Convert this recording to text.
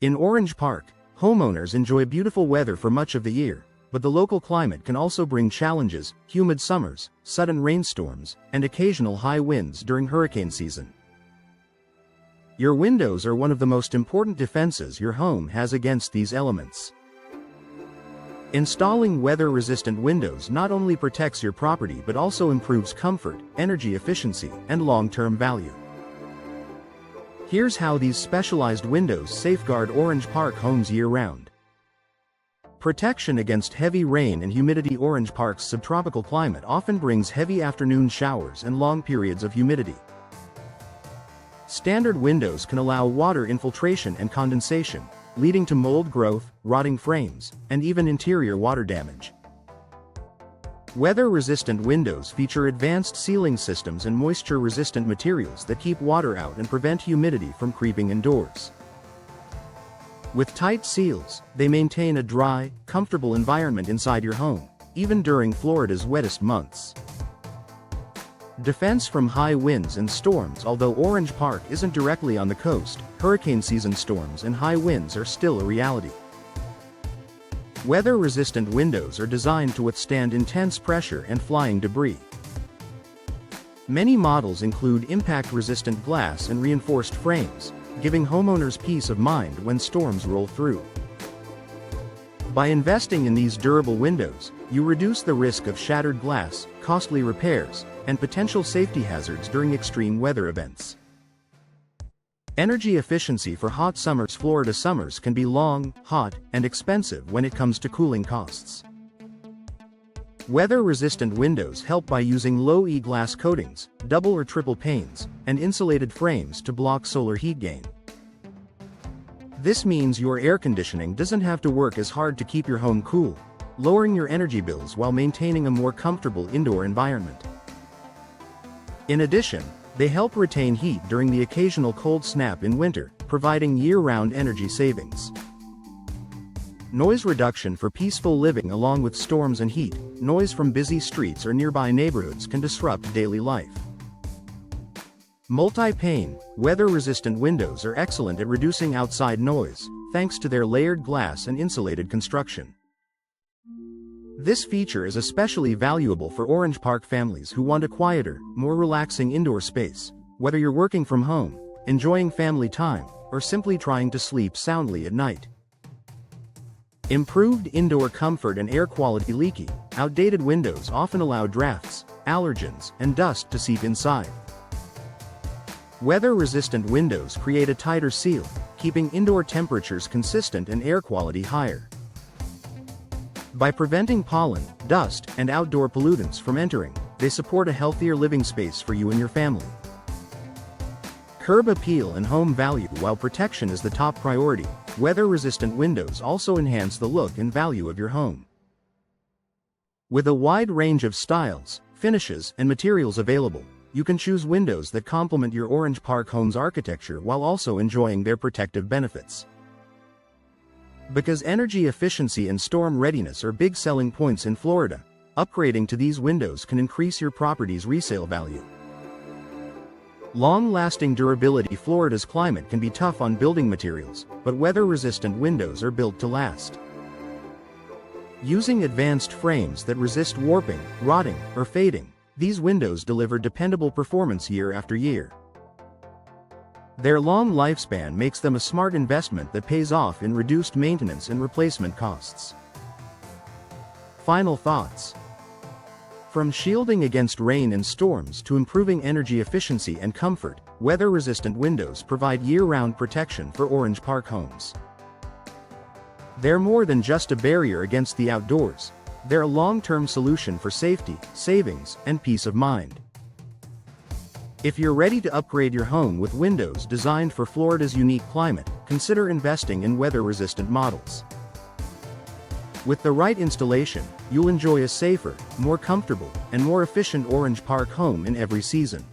In Orange Park, homeowners enjoy beautiful weather for much of the year, but the local climate can also bring challenges: humid summers, sudden rainstorms, and occasional high winds during hurricane season. Your windows are one of the most important defenses your home has against these elements. Installing weather-resistant windows not only protects your property but also improves comfort, energy efficiency, and long-term value. Here's how these specialized windows safeguard Orange Park homes year-round. Protection against heavy rain and humidity. Orange Park's subtropical climate often brings heavy afternoon showers and long periods of humidity. Standard windows can allow water infiltration and condensation, leading to mold growth, rotting frames, and even interior water damage. Weather-resistant windows feature advanced sealing systems and moisture-resistant materials that keep water out and prevent humidity from creeping indoors. With tight seals, they maintain a dry, comfortable environment inside your home, even during Florida's wettest months. Defense from high winds and storms. Although Orange Park isn't directly on the coast, hurricane season storms and high winds are still a reality. Weather-resistant windows are designed to withstand intense pressure and flying debris. Many models include impact-resistant glass and reinforced frames, giving homeowners peace of mind when storms roll through. By investing in these durable windows, you reduce the risk of shattered glass, costly repairs, and potential safety hazards during extreme weather events. Energy efficiency. For hot summers. Florida summers can be long, hot, and expensive when it comes to cooling costs. Weather-resistant windows help by using low-E glass coatings, double or triple panes, and insulated frames to block solar heat gain. This means your air conditioning doesn't have to work as hard to keep your home cool, lowering your energy bills while maintaining a more comfortable indoor environment. In addition, they help retain heat during the occasional cold snap in winter, providing year-round energy savings. Noise reduction. For peaceful living. Along with storms and heat, noise from busy streets or nearby neighborhoods can disrupt daily life. Multi-pane, weather-resistant windows are excellent at reducing outside noise, thanks to their layered glass and insulated construction. This feature is especially valuable for Orange Park families who want a quieter, more relaxing indoor space, whether you're working from home, enjoying family time, or simply trying to sleep soundly at night. Improved indoor comfort and air quality. Leaky, outdated windows often allow drafts, allergens, and dust to seep inside. Weather-resistant windows create a tighter seal, keeping indoor temperatures consistent and air quality higher. By preventing pollen, dust, and outdoor pollutants from entering, they support a healthier living space for you and your family. Curb appeal and home value. While protection is the top priority, weather-resistant windows also enhance the look and value of your home. With a wide range of styles, finishes, and materials available, you can choose windows that complement your Orange Park home's architecture while also enjoying their protective benefits. Because energy efficiency and storm readiness are big selling points in Florida, upgrading to these windows can increase your property's resale value. Long-lasting durability. Florida's climate can be tough on building materials, but weather-resistant windows are built to last. Using advanced frames that resist warping, rotting, or fading, these windows deliver dependable performance year after year. Their long lifespan makes them a smart investment that pays off in reduced maintenance and replacement costs. Final thoughts. From shielding against rain and storms to improving energy efficiency and comfort, weather-resistant windows provide year-round protection for Orange Park homes. They're more than just a barrier against the outdoors. They're a long-term solution for safety, savings, and peace of mind. If you're ready to upgrade your home with windows designed for Florida's unique climate, consider investing in weather-resistant models. With the right installation, you'll enjoy a safer, more comfortable, and more efficient Orange Park home in every season.